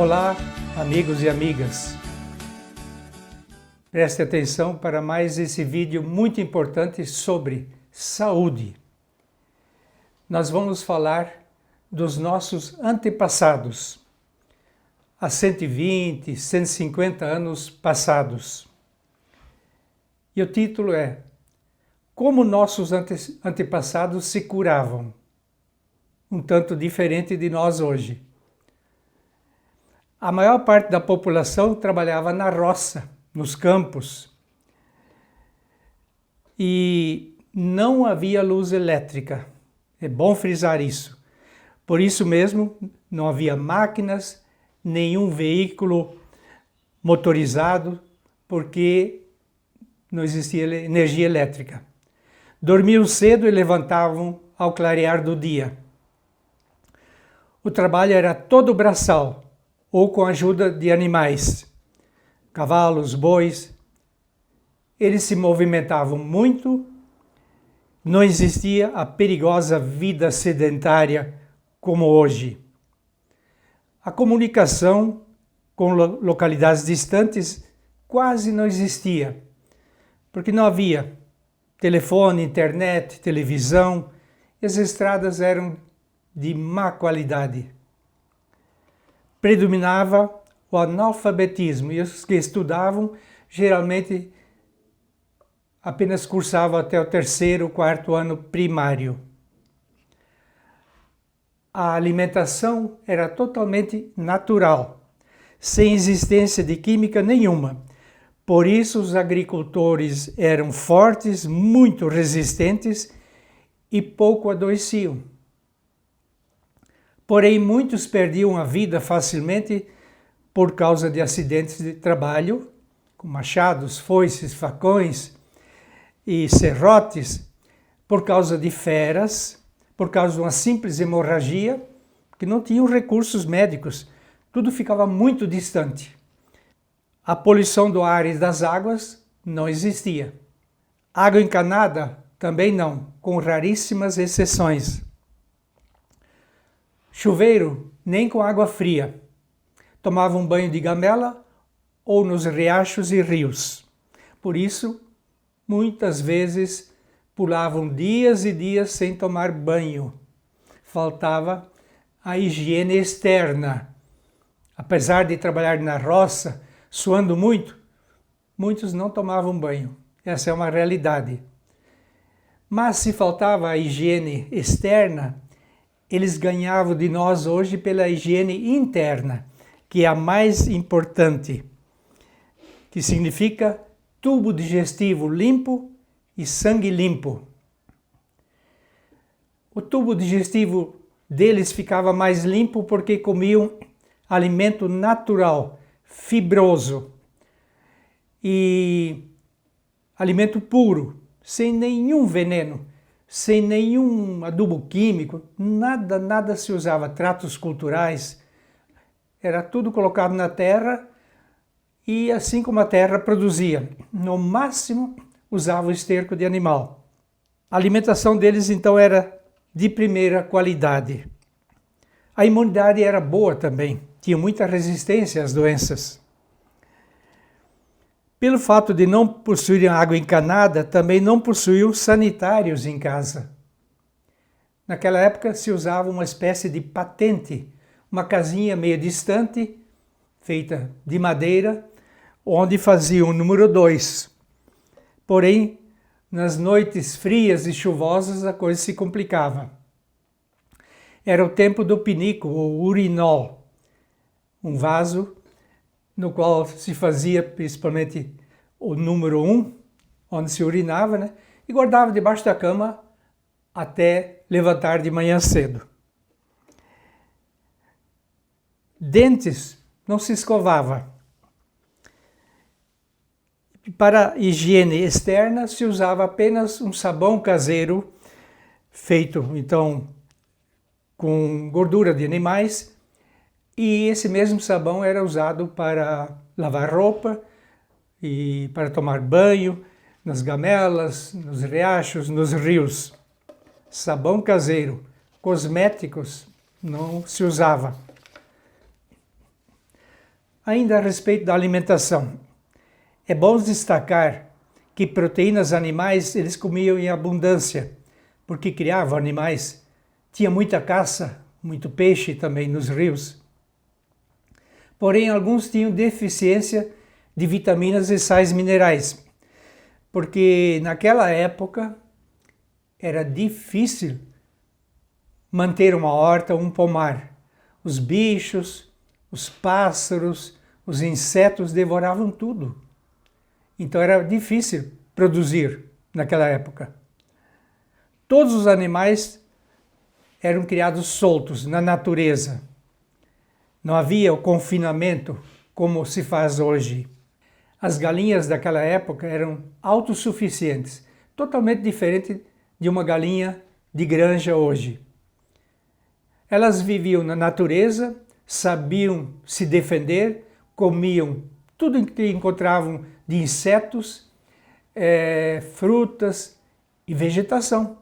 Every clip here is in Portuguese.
Olá, amigos e amigas. Preste atenção para mais esse vídeo muito importante sobre saúde. Nós vamos falar dos nossos antepassados, há 120, 150 anos passados. E o título é Como nossos antepassados se curavam, um tanto diferente de nós hoje. A maior parte da população trabalhava na roça, nos campos, e não havia luz elétrica. É bom frisar isso. Por isso mesmo, não havia máquinas, nenhum veículo motorizado, porque não existia energia elétrica. Dormiam cedo e levantavam ao clarear do dia. O trabalho era todo braçal, ou com a ajuda de animais, cavalos, bois. Eles se movimentavam muito, não existia a perigosa vida sedentária como hoje. A comunicação com localidades distantes quase não existia, porque não havia telefone, internet, televisão, e as estradas eram de má qualidade. Predominava o analfabetismo, e os que estudavam geralmente apenas cursavam até o 3º, 4º ano primário. A alimentação era totalmente natural, sem existência de química nenhuma. Por isso os agricultores eram fortes, muito resistentes e pouco adoeciam. Porém, muitos perdiam a vida facilmente por causa de acidentes de trabalho, com machados, foices, facões e serrotes, por causa de feras, por causa de uma simples hemorragia, que não tinham recursos médicos, tudo ficava muito distante. A poluição do ar e das águas não existia. Água encanada também não, com raríssimas exceções. Chuveiro, nem com água fria. Tomavam banho de gamela ou nos riachos e rios. Por isso, muitas vezes pulavam dias e dias sem tomar banho. Faltava a higiene externa. Apesar de trabalhar na roça, suando muito, muitos não tomavam banho. Essa é uma realidade. Mas se faltava a higiene externa, eles ganhavam de nós hoje pela higiene interna, que é a mais importante, que significa tubo digestivo limpo e sangue limpo. O tubo digestivo deles ficava mais limpo porque comiam alimento natural, fibroso e alimento puro, sem nenhum veneno, sem nenhum adubo químico, nada se usava, tratos culturais, era tudo colocado na terra e assim como a terra produzia, no máximo usava o esterco de animal. A alimentação deles então era de primeira qualidade. A imunidade era boa também, tinha muita resistência às doenças. Pelo fato de não possuírem água encanada, também não possuíam sanitários em casa. Naquela época se usava uma espécie de patente, uma casinha meio distante, feita de madeira, onde faziam o número 2. Porém, nas noites frias e chuvosas a coisa se complicava. Era o tempo do pinico, ou urinol, um vaso no qual se fazia principalmente o número 1, onde se urinava, né? E guardava debaixo da cama até levantar de manhã cedo. Dentes não se escovava. Para higiene externa se usava apenas um sabão caseiro, feito então com gordura de animais, e esse mesmo sabão era usado para lavar roupa e para tomar banho nas gamelas, nos riachos, nos rios. Sabão caseiro, cosméticos não se usava. Ainda a respeito da alimentação, é bom destacar que proteínas animais eles comiam em abundância, porque criavam animais, tinha muita caça, muito peixe também nos rios. Porém, alguns tinham deficiência de vitaminas e sais minerais, porque naquela época era difícil manter uma horta ou um pomar. Os bichos, os pássaros, os insetos devoravam tudo. Então era difícil produzir naquela época. Todos os animais eram criados soltos na natureza. Não havia o confinamento como se faz hoje. As galinhas daquela época eram autossuficientes, totalmente diferente de uma galinha de granja hoje. Elas viviam na natureza, sabiam se defender, comiam tudo que encontravam de insetos, frutas e vegetação.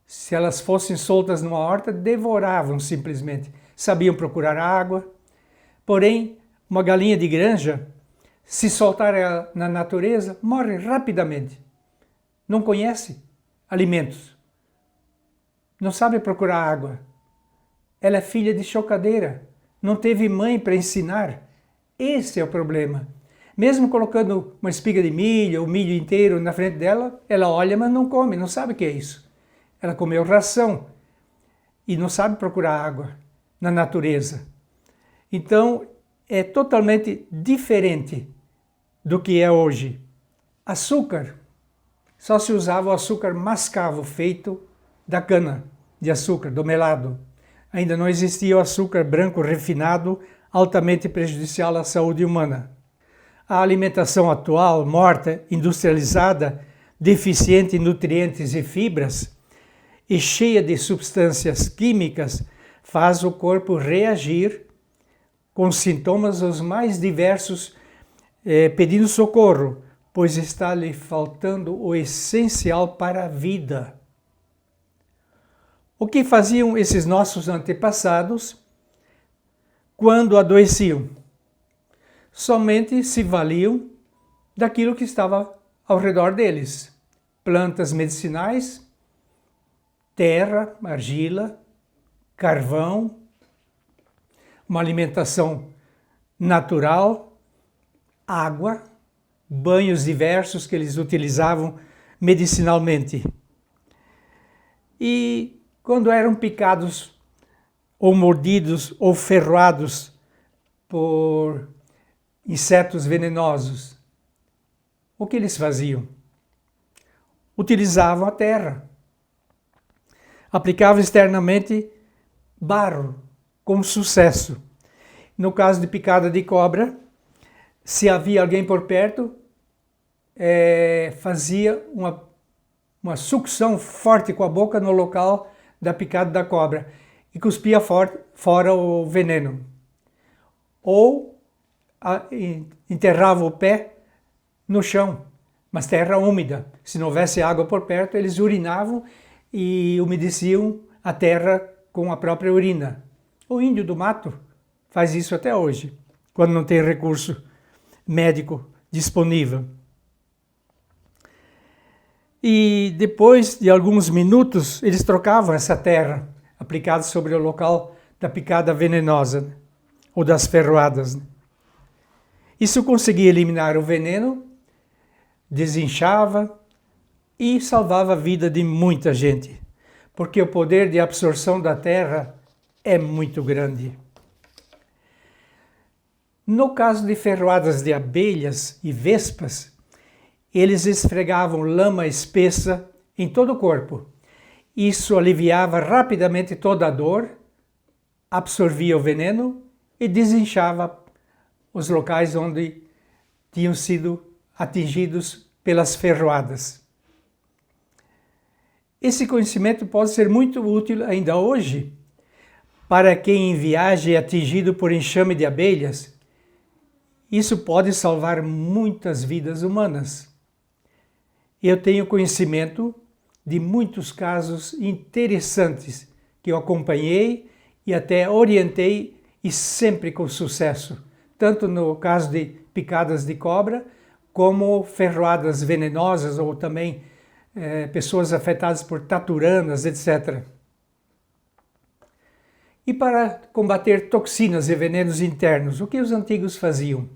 Se elas fossem soltas numa horta, devoravam simplesmente. Sabiam procurar água. Porém, uma galinha de granja, se soltar ela na natureza, morre rapidamente. Não conhece alimentos. Não sabe procurar água. Ela é filha de chocadeira. Não teve mãe para ensinar. Esse é o problema. Mesmo colocando uma espiga de milho, o milho inteiro na frente dela, ela olha, mas não come, não sabe o que é isso. Ela comeu ração e não sabe procurar água na natureza. Então, é totalmente diferente do que é hoje. Açúcar, só se usava o açúcar mascavo feito da cana de açúcar, do melado. Ainda não existia o açúcar branco refinado, altamente prejudicial à saúde humana. A alimentação atual, morta, industrializada, deficiente em nutrientes e fibras, e cheia de substâncias químicas, faz o corpo reagir com sintomas os mais diversos, pedindo socorro, pois está lhe faltando o essencial para a vida. O que faziam esses nossos antepassados quando adoeciam? Somente se valiam daquilo que estava ao redor deles. Plantas medicinais, terra, argila, carvão, uma alimentação natural, água, banhos diversos que eles utilizavam medicinalmente. E quando eram picados ou mordidos ou ferroados por insetos venenosos, o que eles faziam? Utilizavam a terra. Aplicavam externamente barro, com sucesso. No caso de picada de cobra, se havia alguém por perto, fazia uma sucção forte com a boca no local da picada da cobra e cuspia fora o veneno. Ou enterrava o pé no chão, mas terra úmida. Se não houvesse água por perto, eles urinavam e umedeciam a terra com a própria urina. O índio do mato faz isso até hoje, quando não tem recurso médico disponível. E depois de alguns minutos, eles trocavam essa terra aplicada sobre o local da picada venenosa, ou das ferroadas. Isso conseguia eliminar o veneno, desinchava e salvava a vida de muita gente, porque o poder de absorção da terra é muito grande. No caso de ferroadas de abelhas e vespas, eles esfregavam lama espessa em todo o corpo. Isso aliviava rapidamente toda a dor, absorvia o veneno e desinchava os locais onde tinham sido atingidos pelas ferroadas. Esse conhecimento pode ser muito útil ainda hoje para quem em viagem é atingido por enxame de abelhas. Isso pode salvar muitas vidas humanas. Eu tenho conhecimento de muitos casos interessantes que eu acompanhei e até orientei, e sempre com sucesso, tanto no caso de picadas de cobra, como ferroadas venenosas ou também pessoas afetadas por taturanas, etc. E para combater toxinas e venenos internos, o que os antigos faziam?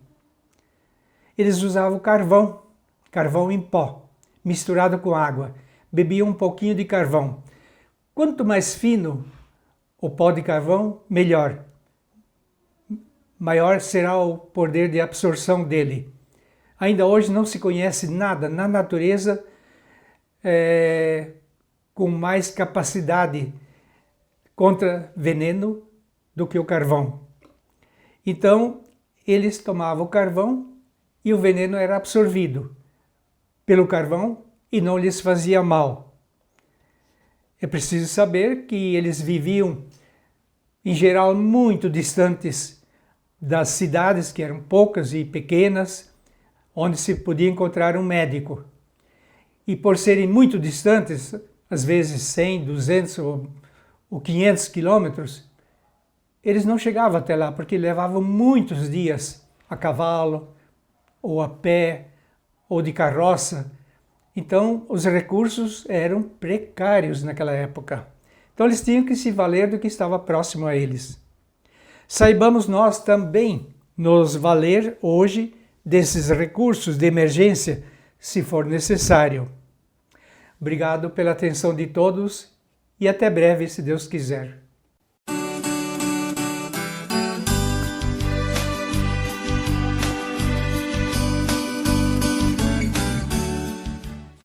Eles usavam carvão, carvão em pó, misturado com água. Bebiam um pouquinho de carvão. Quanto mais fino o pó de carvão, melhor. Maior será o poder de absorção dele. Ainda hoje não se conhece nada na natureza com mais capacidade contra veneno do que o carvão. Então, eles tomavam o carvão e o veneno era absorvido pelo carvão e não lhes fazia mal. É preciso saber que eles viviam, em geral, muito distantes das cidades, que eram poucas e pequenas, onde se podia encontrar um médico. E por serem muito distantes, às vezes 100, 200 ou 500 quilômetros, eles não chegavam até lá, porque levavam muitos dias a cavalo, ou a pé, ou de carroça. Então, os recursos eram precários naquela época. Então, eles tinham que se valer do que estava próximo a eles. Saibamos nós também nos valer hoje desses recursos de emergência, se for necessário. Obrigado pela atenção de todos e até breve, se Deus quiser.